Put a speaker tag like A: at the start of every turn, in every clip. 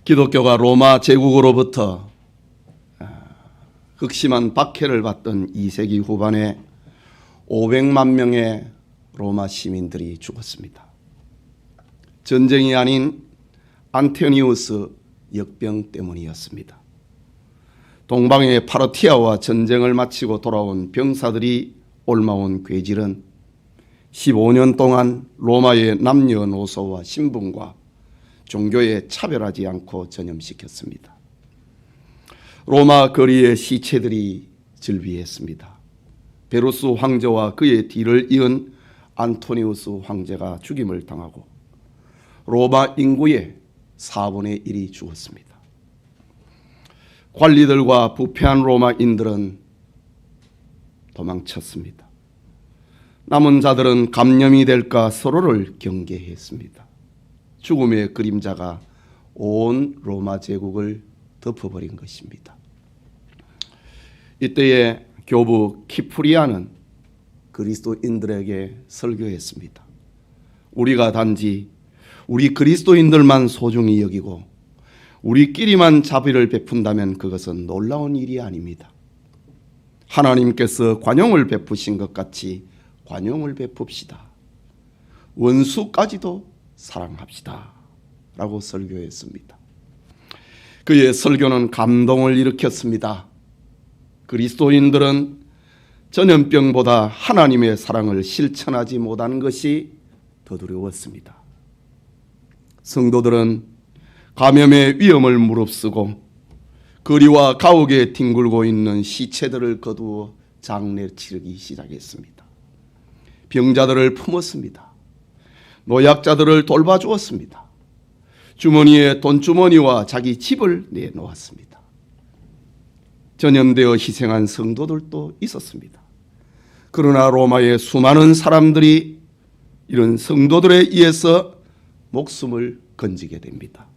A: 기독교가 로마 제국으로부터 극심한 박해를 받던 2세기 후반에 500만 명의 로마 시민들이 죽었습니다. 전쟁이 아닌 안토니우스 역병 때문이었습니다. 동방의 파르티아와 전쟁을 마치고 돌아온 병사들이 옮아온 괴질은 15년 동안 로마의 남녀노소와 신분과 종교에 차별하지 않고 전염시켰습니다. 로마 거리의 시체들이 즐비했습니다. 베루스 황제와 그의 뒤를 이은 안토니우스 황제가 죽임을 당하고 로마 인구의 4분의 1이 죽었습니다. 관리들과 부패한 로마인들은 도망쳤습니다. 남은 자들은 감염이 될까 서로를 경계했습니다. 죽음의 그림자가 온 로마 제국을 덮어버린 것입니다. 이때에 교부 키프리아는 그리스도인들에게 설교했습니다. 우리가 단지 우리 그리스도인들만 소중히 여기고 우리끼리만 자비를 베푼다면 그것은 놀라운 일이 아닙니다. 하나님께서 관용을 베푸신 것 같이 관용을 베풉시다. 원수까지도 사랑합시다. 라고 설교했습니다. 그의 설교는 감동을 일으켰습니다. 그리스도인들은 전염병보다 하나님의 사랑을 실천하지 못하는 것이 더 두려웠습니다. 성도들은 감염의 위험을 무릅쓰고 거리와 가옥에 뒹굴고 있는 시체들을 거두어 장례 치르기 시작했습니다. 병자들을 품었습니다. 노약자들을 돌봐주었습니다. 주머니에 돈주머니와 자기 집을 내놓았습니다. 전염되어 희생한 성도들도 있었습니다. 그러나 로마의 수많은 사람들이 이런 성도들에 의해서 목숨을 건지게 됩니다.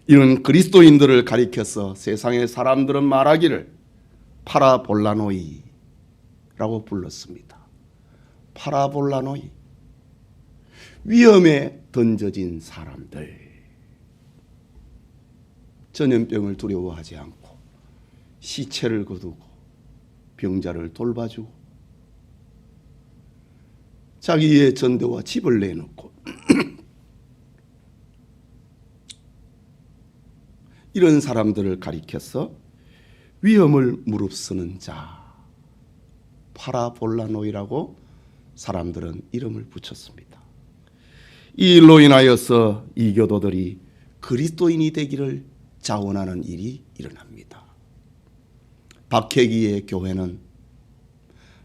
A: 이런 그리스도인들을 가리켜서 세상의 사람들은 말하기를 파라볼라노이라고 불렀습니다. 파라볼라노이, 위험에 던져진 사람들. 전염병을 두려워하지 않고 시체를 거두고 병자를 돌봐주고 자기의 전대와 집을 내놓고 이런 사람들을 가리켜서 위험을 무릅쓰는 자, 파라볼라노이라고 사람들은 이름을 붙였습니다. 이 일로 인하여서 이 교도들이 그리스도인이 되기를 자원하는 일이 일어납니다. 박해기의 교회는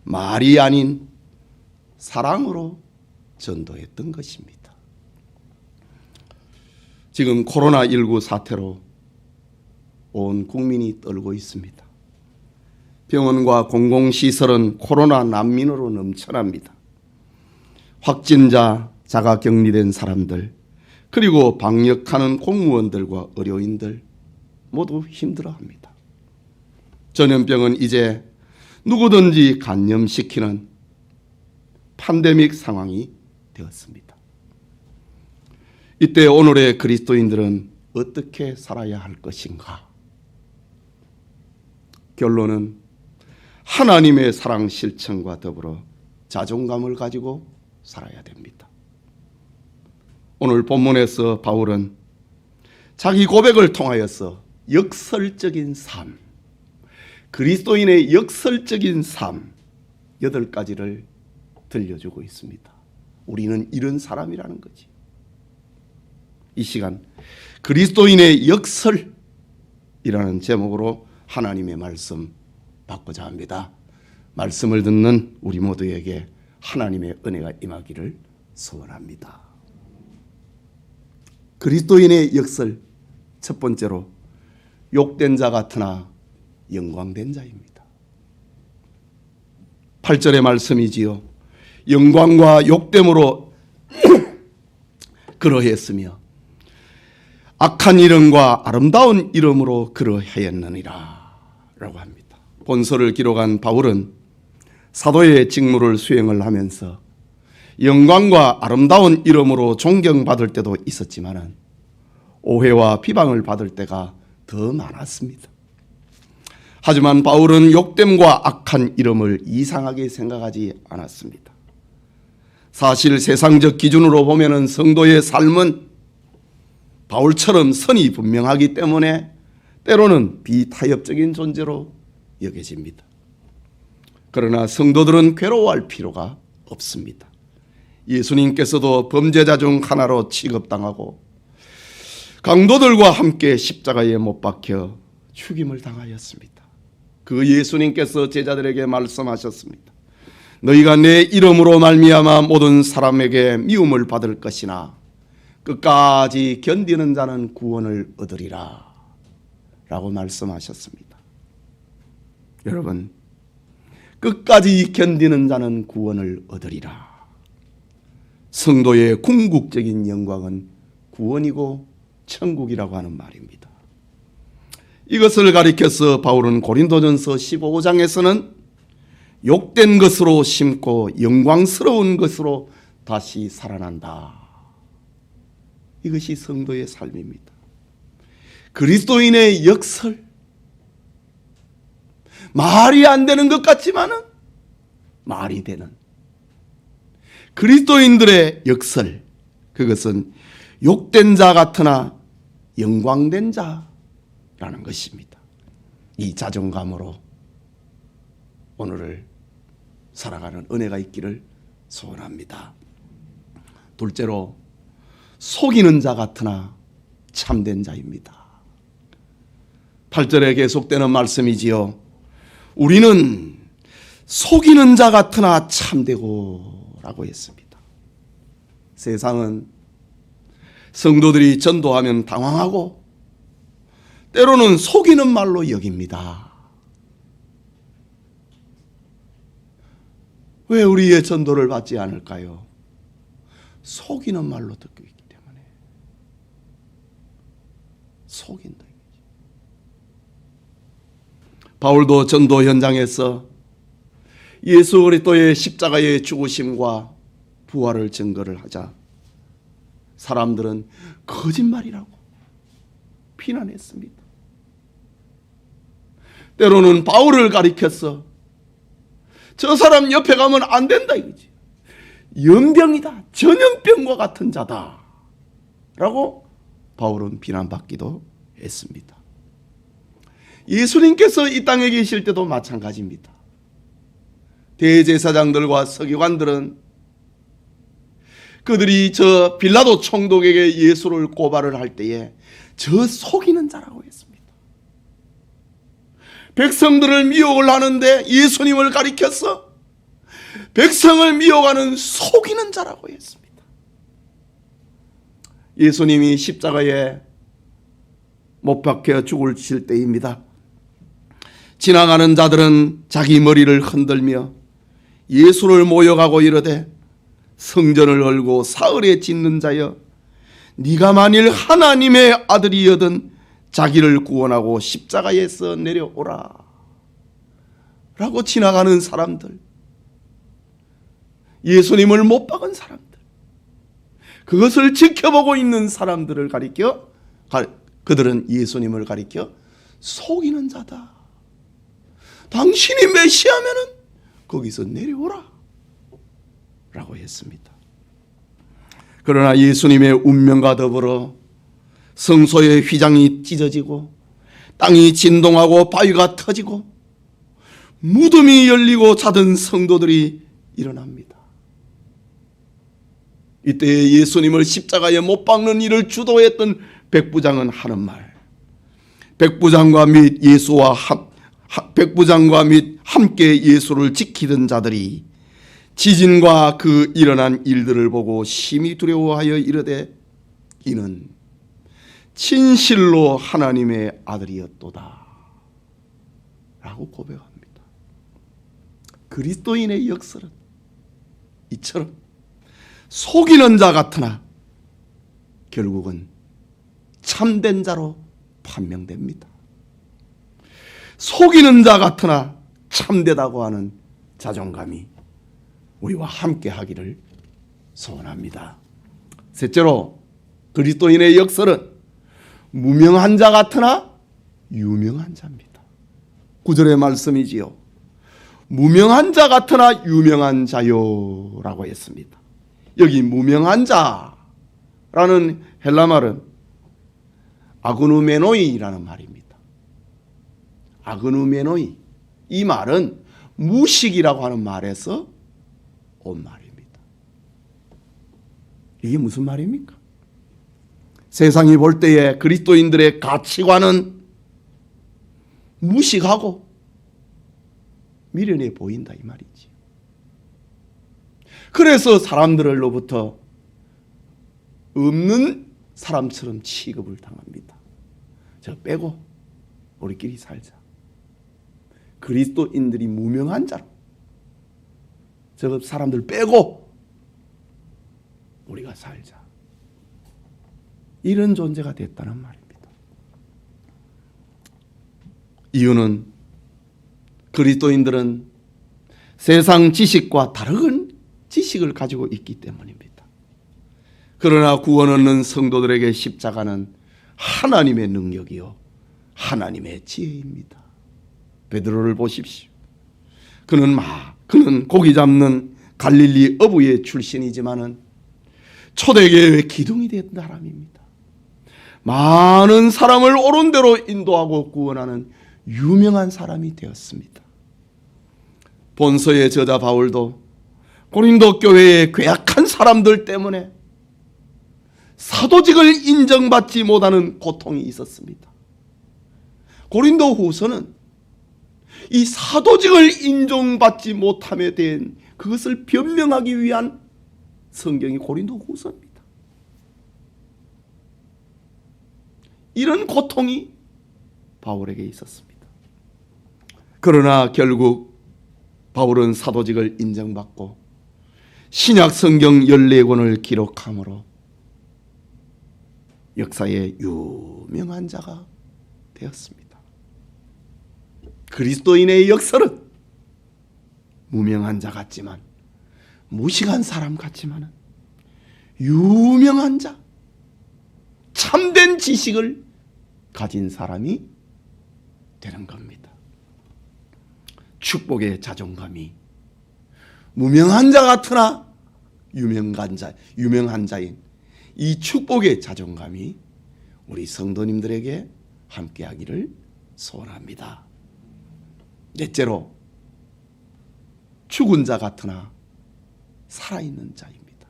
A: 말이 아닌 사랑으로 전도했던 것입니다. 지금 코로나19 사태로 온 국민이 떨고 있습니다. 병원과 공공시설은 코로나 난민으로 넘쳐납니다. 확진자, 자가 격리된 사람들, 그리고 방역하는 공무원들과 의료인들 모두 힘들어합니다. 전염병은 이제 누구든지 감염시키는 팬데믹 상황이 되었습니다. 이때 오늘의 그리스도인들은 어떻게 살아야 할 것인가? 결론은 하나님의 사랑 실천과 더불어 자존감을 가지고 살아야 됩니다. 오늘 본문에서 바울은 자기 고백을 통하여서 역설적인 삶, 그리스도인의 역설적인 삶 8가지를 들려주고 있습니다. 우리는 이런 사람이라는 거지. 이 시간 그리스도인의 역설이라는 제목으로 하나님의 말씀 받고자 합니다. 말씀을 듣는 우리 모두에게 하나님의 은혜가 임하기를 소원합니다. 그리스도인의 역설, 첫 번째로 욕된 자 같으나 영광된 자입니다. 8절의 말씀이지요. 영광과 욕됨으로 그러했으며 악한 이름과 아름다운 이름으로 그러하였느니라 라고 합니다. 본서를 기록한 바울은 사도의 직무를 수행을 하면서 영광과 아름다운 이름으로 존경받을 때도 있었지만 오해와 비방을 받을 때가 더 많았습니다. 하지만 바울은 욕됨과 악한 이름을 이상하게 생각하지 않았습니다. 사실 세상적 기준으로 보면 성도의 삶은 바울처럼 선이 분명하기 때문에 때로는 비타협적인 존재로 여겨집니다. 그러나 성도들은 괴로워할 필요가 없습니다. 예수님께서도 범죄자 중 하나로 취급당하고 강도들과 함께 십자가에 못 박혀 죽임을 당하였습니다. 그 예수님께서 제자들에게 말씀하셨습니다. 너희가 내 이름으로 말미암아 모든 사람에게 미움을 받을 것이나 끝까지 견디는 자는 구원을 얻으리라 라고 말씀하셨습니다. 여러분, 끝까지 견디는 자는 구원을 얻으리라. 성도의 궁극적인 영광은 구원이고 천국이라고 하는 말입니다. 이것을 가리켜서 바울은 고린도전서 15장에서는 욕된 것으로 심고 영광스러운 것으로 다시 살아난다. 이것이 성도의 삶입니다. 그리스도인의 역설, 말이 안 되는 것 같지만은 말이 되는 그리스도인들의 역설, 그것은 욕된 자 같으나 영광된 자라는 것입니다. 이 자존감으로 오늘을 살아가는 은혜가 있기를 소원합니다. 둘째로, 속이는 자 같으나 참된 자입니다. 8절에 계속되는 말씀이지요. 우리는 속이는 자 같으나 참되고 라고 했습니다. 세상은 성도들이 전도하면 당황하고 때로는 속이는 말로 여깁니다. 왜 우리의 전도를 받지 않을까요? 속이는 말로 듣고 있기 때문에. 속인다. 바울도 전도 현장에서 예수 그리스도의 십자가의 죽으심과 부활을 증거를 하자 사람들은 거짓말이라고 비난했습니다. 때로는 바울을 가리켜서 저 사람 옆에 가면 안 된다 이거지. 연병이다. 전염병과 같은 자다. 라고 바울은 비난받기도 했습니다. 예수님께서 이 땅에 계실 때도 마찬가지입니다. 대제사장들과 서기관들은 그들이 저 빌라도 총독에게 예수를 고발을 할 때에 저 속이는 자라고 했습니다. 백성들을 미혹을 하는데 예수님을 가리켜서 백성을 미혹하는 속이는 자라고 했습니다. 예수님이 십자가에 못 박혀 죽으실 때입니다. 지나가는 자들은 자기 머리를 흔들며 예수를 모욕하고 이르되 성전을 얼고 사흘에 짓는 자여 네가 만일 하나님의 아들이여든 자기를 구원하고 십자가에서 내려오라 라고 지나가는 사람들, 예수님을 못 박은 사람들, 그것을 지켜보고 있는 사람들을 가리켜 그들은 예수님을 가리켜 속이는 자다. 당신이 메시아면은 거기서 내려오라 라고 했습니다. 그러나 예수님의 운명과 더불어 성소의 휘장이 찢어지고 땅이 진동하고 바위가 터지고 무덤이 열리고 자던 성도들이 일어납니다. 이때 예수님을 십자가에 못 박는 일을 주도했던 백부장은 하는 말, 백부장과 및 함께 예수를 지키던 자들이 지진과 그 일어난 일들을 보고 심히 두려워하여 이르되 이는 진실로 하나님의 아들이었도다 라고 고백합니다. 그리스도인의 역설은 이처럼 속이는 자 같으나 결국은 참된 자로 판명됩니다. 속이는 자 같으나 참되다고 하는 자존감이 우리와 함께 하기를 소원합니다. 셋째로, 그리스도인의 역설은 무명한 자 같으나 유명한 자입니다. 9절의 말씀이지요. 무명한 자 같으나 유명한 자요 라고 했습니다. 여기 무명한 자라는 헬라 말은 아그누메노이라는 말입니다. 아그누메노이, 이 말은 무식이라고 하는 말에서 온 말입니다. 이게 무슨 말입니까? 세상이 볼 때에 그리스도인들의 가치관은 무식하고 미련해 보인다 이 말이지. 그래서 사람들로부터 없는 사람처럼 취급을 당합니다. 저 빼고 우리끼리 살자. 그리스도인들이 무명한 자로 저 사람들 빼고 우리가 살자. 이런 존재가 됐다는 말입니다. 이유는 그리스도인들은 세상 지식과 다른 지식을 가지고 있기 때문입니다. 그러나 구원 얻는 성도들에게 십자가는 하나님의 능력이요 하나님의 지혜입니다. 베드로를 보십시오. 그는 고기 잡는 갈릴리 어부의 출신이지만은 초대교회의 기둥이 된 사람입니다. 많은 사람을 옳은 대로 인도하고 구원하는 유명한 사람이 되었습니다. 본서의 저자 바울도 고린도 교회의 괴악한 사람들 때문에 사도직을 인정받지 못하는 고통이 있었습니다. 고린도 후서는 이 사도직을 인정받지 못함에 대한 그것을 변명하기 위한 성경이 고린도 후서입니다. 이런 고통이 바울에게 있었습니다. 그러나 결국 바울은 사도직을 인정받고 신약 성경 14권을 기록함으로 역사의 유명한 자가 되었습니다. 그리스도인의 역설은 무명한 자 같지만 무식한 사람 같지만 유명한 자, 참된 지식을 가진 사람이 되는 겁니다. 축복의 자존감이 무명한 자 같으나 유명한 자인 이 축복의 자존감이 우리 성도님들에게 함께하기를 소원합니다. 넷째로 죽은 자 같으나 살아있는 자입니다.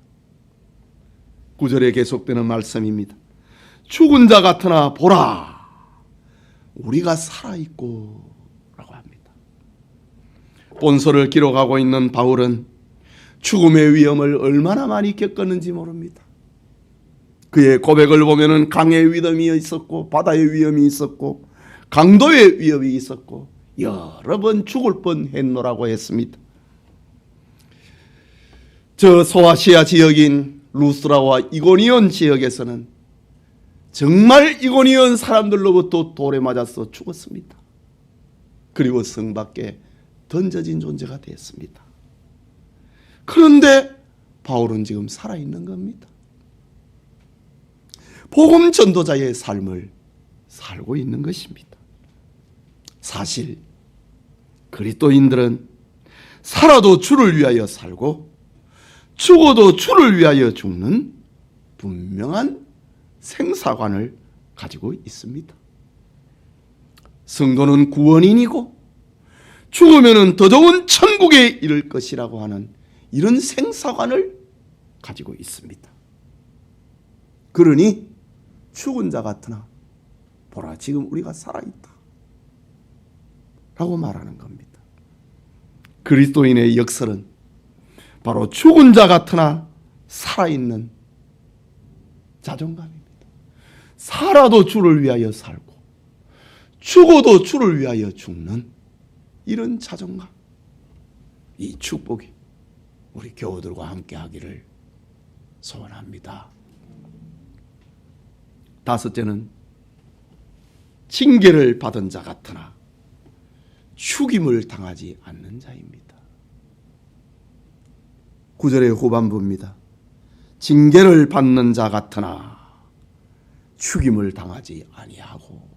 A: 9절에 계속되는 말씀입니다. 죽은 자 같으나 보라 우리가 살아있고 라고 합니다. 본서를 기록하고 있는 바울은 죽음의 위험을 얼마나 많이 겪었는지 모릅니다. 그의 고백을 보면은 강의 위험이 있었고 바다의 위험이 있었고 강도의 위험이 있었고 여러 번 죽을 뻔했노라고 했습니다. 저 소아시아 지역인 루스라와 이고니온 지역에서는 정말 이고니온 사람들로부터 돌에 맞아서 죽었습니다. 그리고 성 밖에 던져진 존재가 됐습니다. 그런데 바울은 지금 살아있는 겁니다. 복음 전도자의 삶을 살고 있는 것입니다. 사실 그리스도인들은 살아도 주를 위하여 살고 죽어도 주를 위하여 죽는 분명한 생사관을 가지고 있습니다. 성도는 구원인이고 죽으면 더 좋은 천국에 이를 것이라고 하는 이런 생사관을 가지고 있습니다. 그러니 죽은 자 같으나 보라 지금 우리가 살아있다 라고 말하는 겁니다. 그리스도인의 역설은 바로 죽은 자 같으나 살아있는 자존감입니다. 살아도 주를 위하여 살고 죽어도 주를 위하여 죽는 이런 자존감, 이 축복이 우리 교우들과 함께 하기를 소원합니다. 다섯째는 징계를 받은 자 같으나 죽임을 당하지 않는 자입니다. 9절의 후반부입니다. 징계를 받는 자 같으나 죽임을 당하지 아니하고.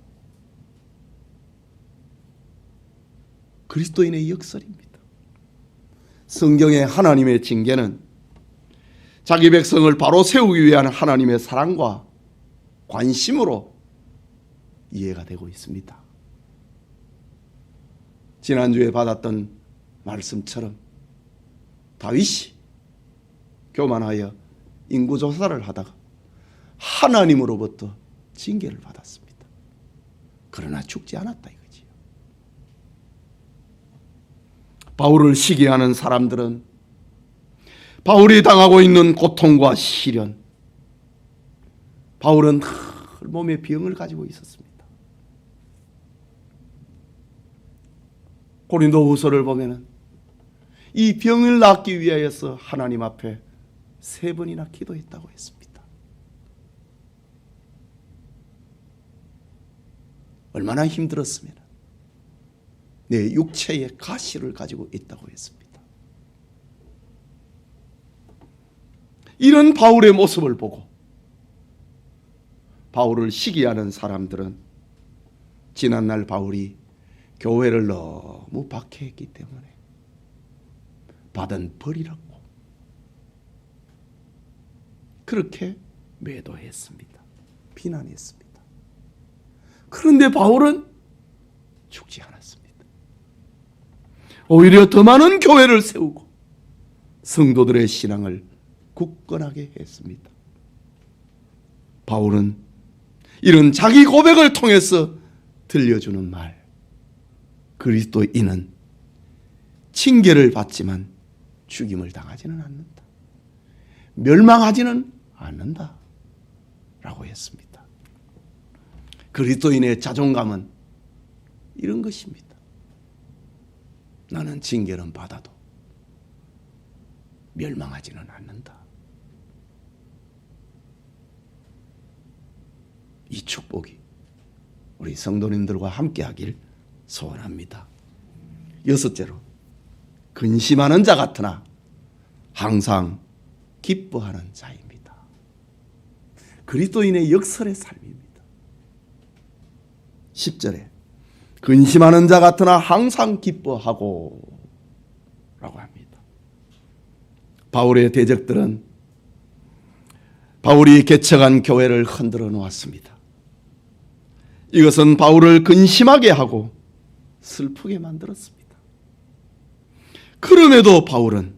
A: 그리스도인의 역설입니다. 성경의 하나님의 징계는 자기 백성을 바로 세우기 위한 하나님의 사랑과 관심으로 이해가 되고 있습니다. 지난주에 받았던 말씀처럼 다윗이 교만하여 인구조사를 하다가 하나님으로부터 징계를 받았습니다. 그러나 죽지 않았다 이거지요. 바울을 시기하는 사람들은 바울이 당하고 있는 고통과 시련, 바울은 몸에 병을 가지고 있었습니다. 고린도후서를 보면은 이 병을 낫기 위하여서 하나님 앞에 3번이나 기도했다고 했습니다. 얼마나 힘들었으면 내 육체에 가시를 가지고 있다고 했습니다. 이런 바울의 모습을 보고 바울을 시기하는 사람들은 지난날 바울이 교회를 너무 박해했기 때문에 받은 벌이라고 그렇게 매도했습니다. 비난했습니다. 그런데 바울은 죽지 않았습니다. 오히려 더 많은 교회를 세우고 성도들의 신앙을 굳건하게 했습니다. 바울은 이런 자기 고백을 통해서 들려주는 말, 그리스도인은 징계를 받지만 죽임을 당하지는 않는다. 멸망하지는 않는다. 라고 했습니다. 그리스도인의 자존감은 이런 것입니다. 나는 징계는 받아도 멸망하지는 않는다. 이 축복이 우리 성도님들과 함께하길 소원합니다. 6째로, 근심하는 자 같으나 항상 기뻐하는 자입니다. 그리스도인의 역설의 삶입니다. 10절에 근심하는 자 같으나 항상 기뻐하고 라고 합니다. 바울의 대적들은 바울이 개척한 교회를 흔들어 놓았습니다. 이것은 바울을 근심하게 하고 슬프게 만들었습니다. 그럼에도 바울은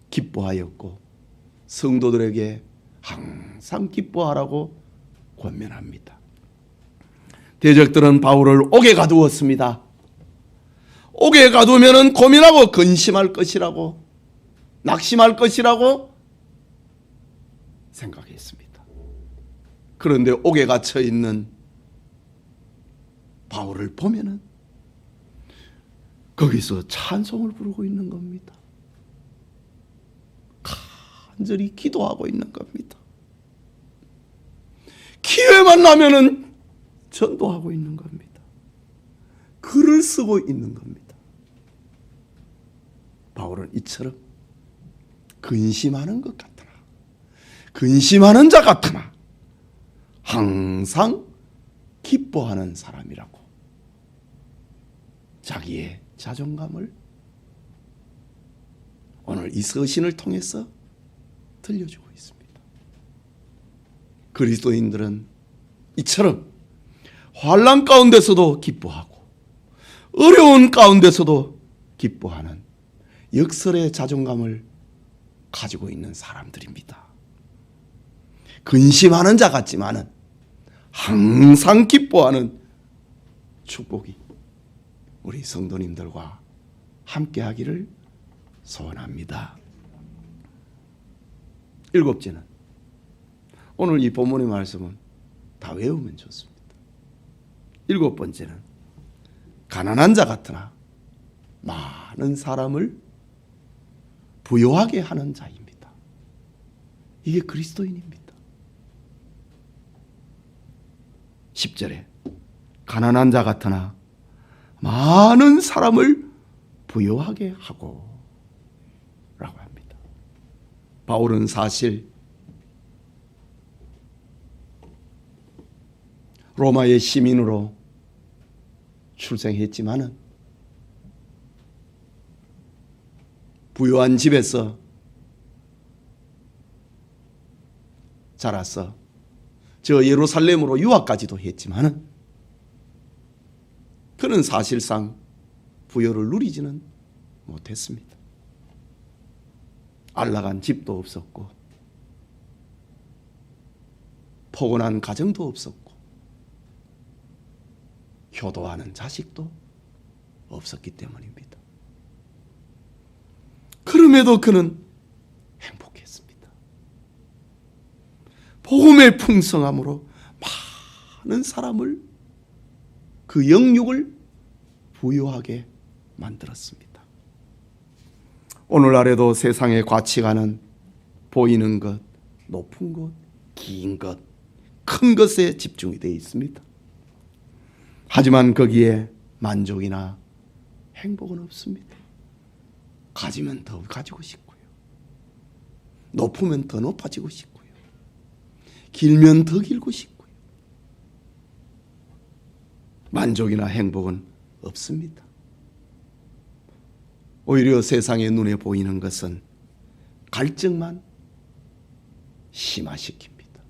A: 기뻐하였고 성도들에게 항상 기뻐하라고 권면합니다. 대적들은 바울을 옥에 가두었습니다. 옥에 가두면 고민하고 근심할 것이라고, 낙심할 것이라고 생각했습니다. 그런데 옥에 갇혀 있는 바울을 보면은 거기서 찬송을 부르고 있는 겁니다. 간절히 기도하고 있는 겁니다. 기회만 나면은 전도하고 있는 겁니다. 글을 쓰고 있는 겁니다. 바울은 이처럼 근심하는 것 같으나, 근심하는 자 같으나 항상 기뻐하는 사람이라고 자기의 자존감을 오늘 이 서신을 통해서 들려주고 있습니다. 그리스도인들은 이처럼 환난 가운데서도 기뻐하고 어려운 가운데서도 기뻐하는 역설의 자존감을 가지고 있는 사람들입니다. 근심하는 자 같지만은 항상 기뻐하는 축복이 우리 성도님들과 함께하기를 소원합니다. 7째는 오늘 이 본문의 말씀은 다 외우면 좋습니다. 7번째는 가난한 자 같으나 많은 사람을 부요하게 하는 자입니다. 이게 그리스도인입니다. 10절에 가난한 자 같으나 많은 사람을 부요하게 하고 라고 합니다. 바울은 사실 로마의 시민으로 출생했지만은 부유한 집에서 자라서 저 예루살렘으로 유학까지도 했지만은 그는 사실상 부여를 누리지는 못했습니다. 안락한 집도 없었고 포근한 가정도 없었고 효도하는 자식도 없었기 때문입니다. 그럼에도 그는 행복했습니다. 복음의 풍성함으로 많은 사람을 그 영육을 부유하게 만들었습니다. 오늘날에도 세상의 가치관은 보이는 것, 높은 것, 긴 것, 큰 것에 집중이 되어 있습니다. 하지만 거기에 만족이나 행복은 없습니다. 가지면 더 가지고 싶고요. 높으면 더 높아지고 싶고요. 길면 더 길고 싶고요. 만족이나 행복은 없습니다. 오히려 세상의 눈에 보이는 것은 갈증만 심화시킵니다.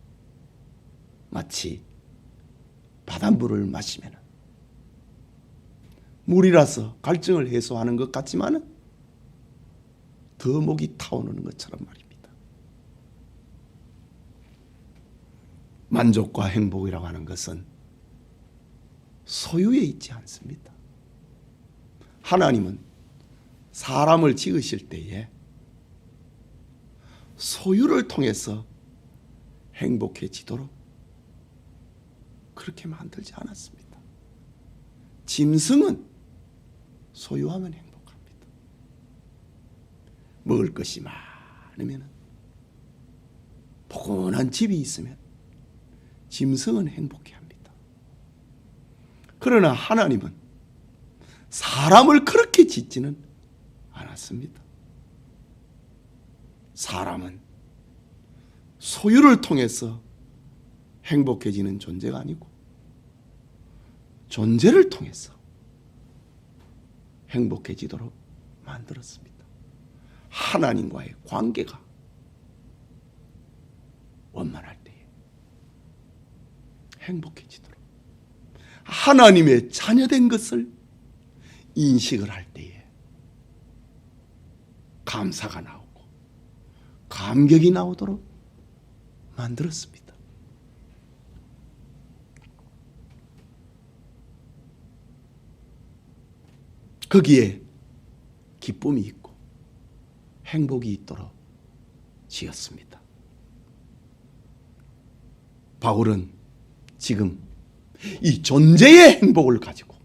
A: 마치 바닷물을 마시면 물이라서 갈증을 해소하는 것 같지만 더 목이 타오르는 것처럼 말입니다. 만족과 행복이라고 하는 것은 소유에 있지 않습니다. 하나님은 사람을 지으실 때에 소유를 통해서 행복해지도록 그렇게 만들지 않았습니다. 짐승은 소유하면 행복합니다. 먹을 것이 많으면, 포근한 집이 있으면 짐승은 행복해합니다. 그러나 하나님은 사람을 그렇게 짓지는 않았습니다. 사람은 소유를 통해서 행복해지는 존재가 아니고 존재를 통해서 행복해지도록 만들었습니다. 하나님과의 관계가 원만할 때에 행복해지도록, 하나님의 자녀된 것을 인식을 할 때에 감사가 나오고 감격이 나오도록 만들었습니다. 거기에 기쁨이 있고 행복이 있도록 지었습니다. 바울은 지금 이 존재의 행복을 가지고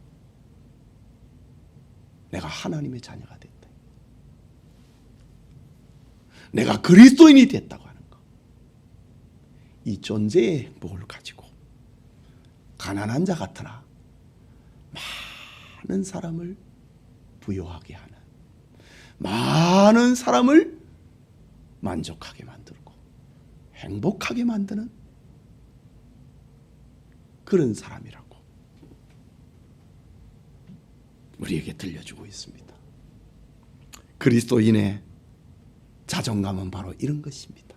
A: 내가 하나님의 자녀가 됐다, 내가 그리스도인이 됐다고 하는 것, 이 존재의 행복을 가지고 가난한 자 같으나 많은 사람을 부유하게 하는, 많은 사람을 만족하게 만들고 행복하게 만드는 그런 사람이라고 우리에게 들려주고 있습니다. 그리스도인의 자존감은 바로 이런 것입니다.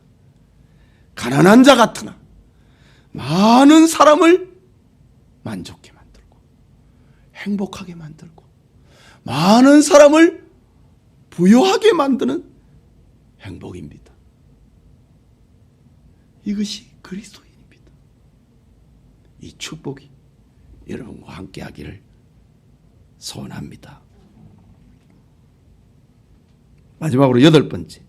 A: 가난한 자 같으나 많은 사람을 만족해 만들고 행복하게 만들고 많은 사람을 부유하게 만드는 행복입니다. 이것이 그리스도인입니다. 이 축복이 여러분과 함께 하기를 소원합니다. 마지막으로 8번째,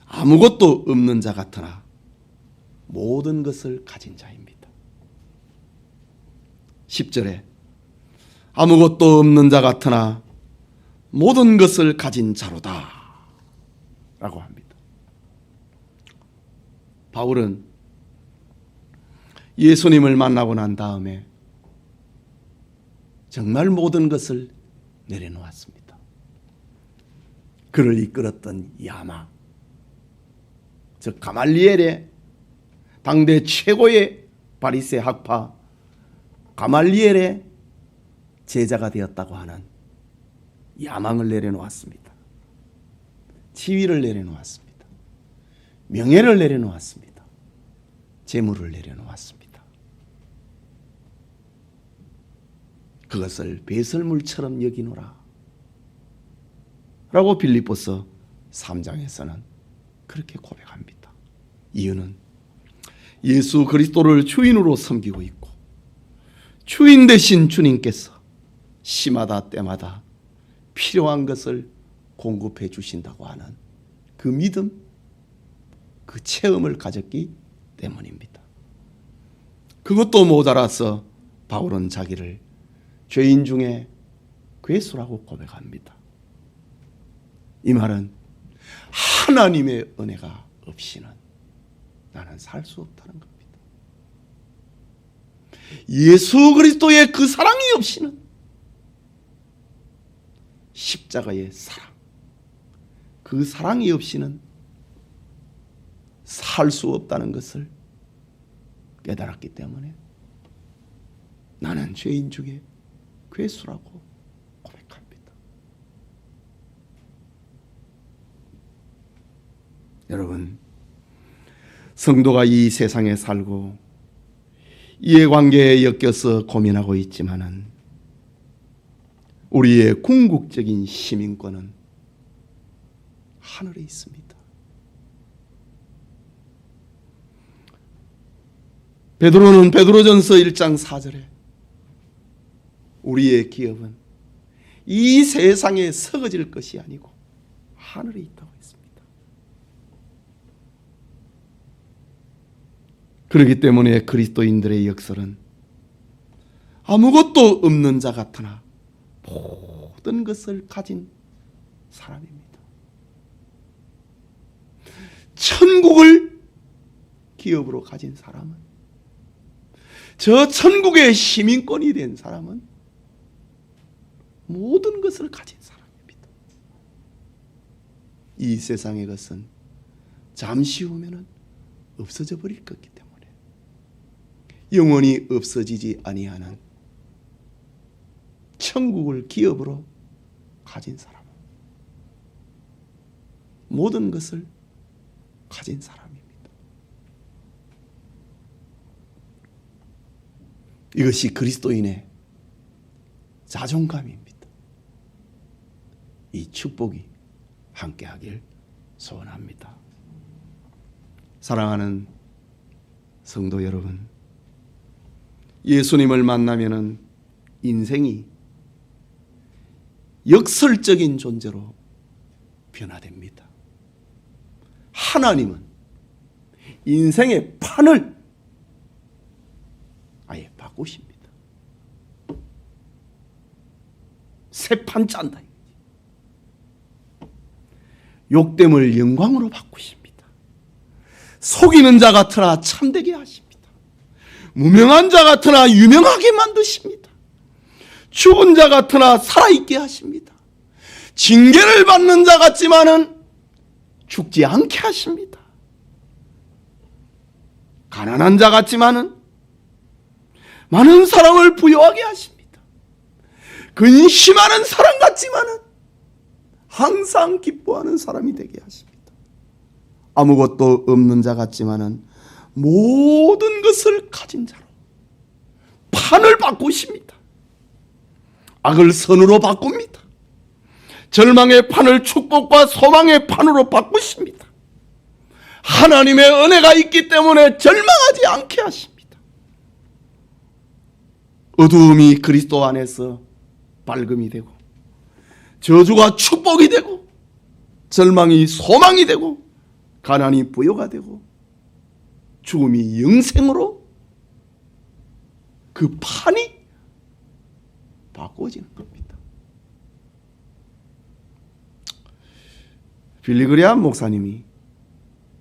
A: 아무것도 없는 자 같으나 모든 것을 가진 자입니다. 10절에 아무것도 없는 자 같으나 모든 것을 가진 자로다 라고 합니다. 바울은 예수님을 만나고 난 다음에 정말 모든 것을 내려놓았습니다. 그를 이끌었던 야마, 즉 가말리엘의 당대 최고의 바리새 학파 가말리엘의 제자가 되었다고 하는 야망을 내려놓았습니다. 지위를 내려놓았습니다. 명예를 내려놓았습니다. 재물을 내려놓았습니다. 그것을 배설물처럼 여기노라 라고 빌립보서 3장에서는 그렇게 고백합니다. 이유는 예수 그리스도를 주인으로 섬기고 있고 주인 되신 주님께서 시마다 때마다 필요한 것을 공급해 주신다고 하는 그 믿음, 그 체험을 가졌기 때문입니다. 그것도 모자라서 바울은 자기를 죄인 중에 괴수라고 고백합니다. 이 말은 하나님의 은혜가 없이는 나는 살 수 없다는 겁니다. 예수 그리스도의 그 사랑이 없이는, 십자가의 사랑, 그 사랑이 없이는 살 수 없다는 것을 깨달았기 때문에 나는 죄인 중에 괴수라고 고백합니다. 여러분, 성도가 이 세상에 살고 이해관계에 엮여서 고민하고 있지만은 우리의 궁극적인 시민권은 하늘에 있습니다. 베드로는 베드로전서 1장 4절에 우리의 기업은 이 세상에 썩어질 것이 아니고 하늘에 있다고 했습니다. 그렇기 때문에 그리스도인들의 역설은 아무것도 없는 자 같으나 모든 것을 가진 사람입니다. 천국을 기업으로 가진 사람은, 저 천국의 시민권이 된 사람은 모든 것을 가진 사람입니다. 이 세상의 것은 잠시 후면은 없어져 버릴 것이기 때문에 영원히 없어지지 아니하는 천국을 기업으로 가진 사람은 모든 것을 가진 사람입니다. 이것이 그리스도인의 자존감입니다. 이 축복이 함께하길 소원합니다. 사랑하는 성도 여러분, 예수님을 만나면은 인생이 역설적인 존재로 변화됩니다. 하나님은 인생의 판을 아예 바꾸십니다. 새 판 짠다. 욕됨을 영광으로 바꾸십니다. 속이는 자 같으나 참되게 하십니다. 무명한 자 같으나 유명하게 만드십니다. 죽은 자 같으나 살아있게 하십니다. 징계를 받는 자 같지만은 죽지 않게 하십니다. 가난한 자 같지만은 많은 사랑을 부여하게 하십니다. 근심하는 사람 같지만은 항상 기뻐하는 사람이 되게 하십니다. 아무것도 없는 자 같지만은 모든 것을 가진 자로 판을 바꾸십니다. 악을 선으로 바꿉니다. 절망의 판을 축복과 소망의 판으로 바꾸십니다. 하나님의 은혜가 있기 때문에 절망하지 않게 하십니다. 어두움이 그리스도 안에서 밝음이 되고, 저주가 축복이 되고, 절망이 소망이 되고, 가난이 부요가 되고, 죽음이 영생으로 그 판이 바꿔지는 겁니다. 빌리 그레함 목사님이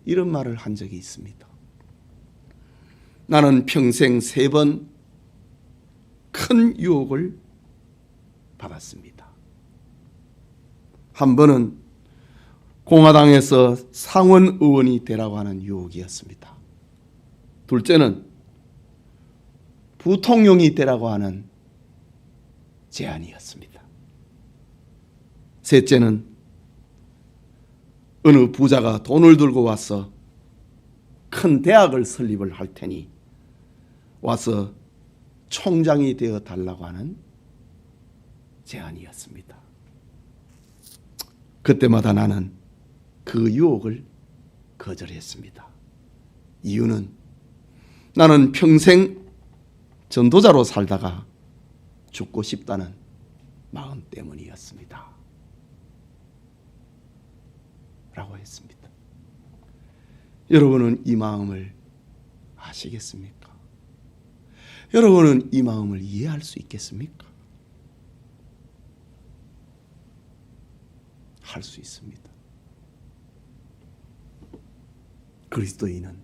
A: 이런 말을 한 적이 있습니다. 나는 평생 3번 큰 유혹을 받았습니다. 한 번은 공화당에서 상원 의원이 되라고 하는 유혹이었습니다. 둘째는 부통령이 되라고 하는 제안이었습니다. 셋째는 어느 부자가 돈을 들고 와서 큰 대학을 설립을 할 테니 와서 총장이 되어 달라고 하는 제안이었습니다. 그때마다 나는 그 유혹을 거절했습니다. 이유는 나는 평생 전도자로 살다가 죽고 싶다는 마음 때문이었습니다. 라고 했습니다. 여러분은 이 마음을 아시겠습니까? 여러분은 이 마음을 이해할 수 있겠습니까? 할 수 있습니다. 그리스도인은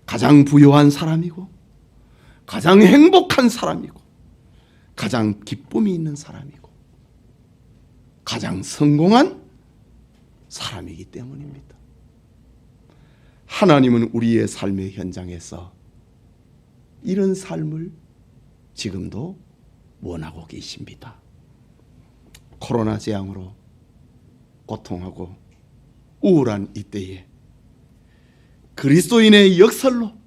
A: 가장 부유한 사람이고 가장 행복한 사람이고 가장 기쁨이 있는 사람이고 가장 성공한 사람이기 때문입니다. 하나님은 우리의 삶의 현장에서 이런 삶을 지금도 원하고 계십니다. 코로나 재앙으로 고통하고 우울한 이때에 그리스도인의 역설로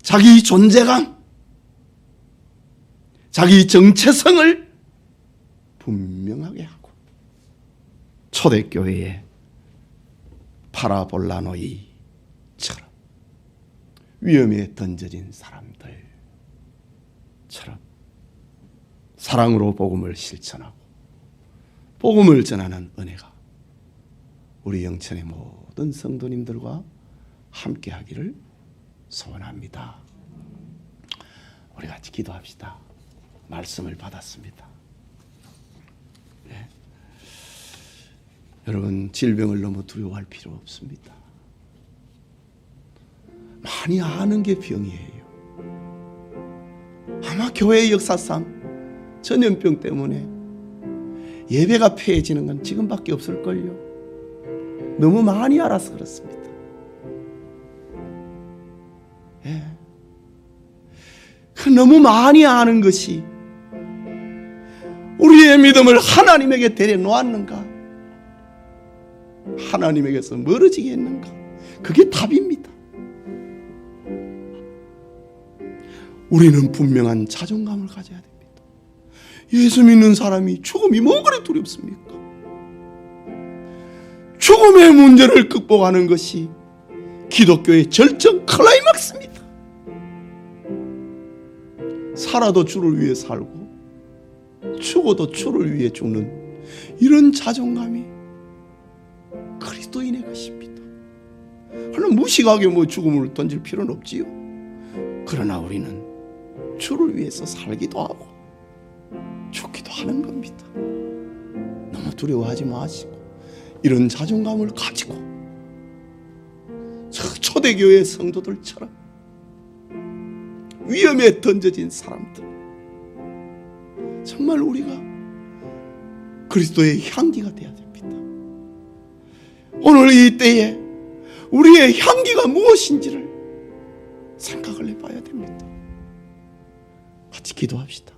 A: 자기 존재감, 자기 정체성을 분명하게 하고 초대교회의 파라볼라노이처럼 위험에 던져진 사람들처럼 사랑으로 복음을 실천하고 복음을 전하는 은혜가 우리 영천의 모든 성도님들과 함께하기를 소원합니다. 우리 같이 기도합시다. 말씀을 받았습니다. 네. 여러분, 질병을 너무 두려워할 필요 없습니다. 많이 아는 게 병이에요. 아마 교회의 역사상 전염병 때문에 예배가 폐해지는 건 지금밖에 없을걸요. 너무 많이 알아서 그렇습니다. 예. 너무 많이 아는 것이 우리의 믿음을 하나님에게 데려놓았는가? 하나님에게서 멀어지게 했는가? 그게 답입니다. 우리는 분명한 자존감을 가져야 됩니다. 예수 믿는 사람이 죽음이 뭐 그리 두렵습니까? 죽음의 문제를 극복하는 것이 기독교의 절정 클라이막스입니다. 살아도 주를 위해 살고 죽어도 주를 위해 죽는 이런 자존감이 그리스도인의 것입니다. 하나 무식하게 죽음을 던질 필요는 없지요. 그러나 우리는 주를 위해서 살기도 하고 죽기도 하는 겁니다. 너무 두려워하지 마시고 이런 자존감을 가지고 초대교회 성도들처럼 위험에 던져진 사람들, 정말 우리가 그리스도의 향기가 되어야 됩니다. 오늘 이 때에 우리의 향기가 무엇인지를 생각을 해봐야 됩니다. 같이 기도합시다.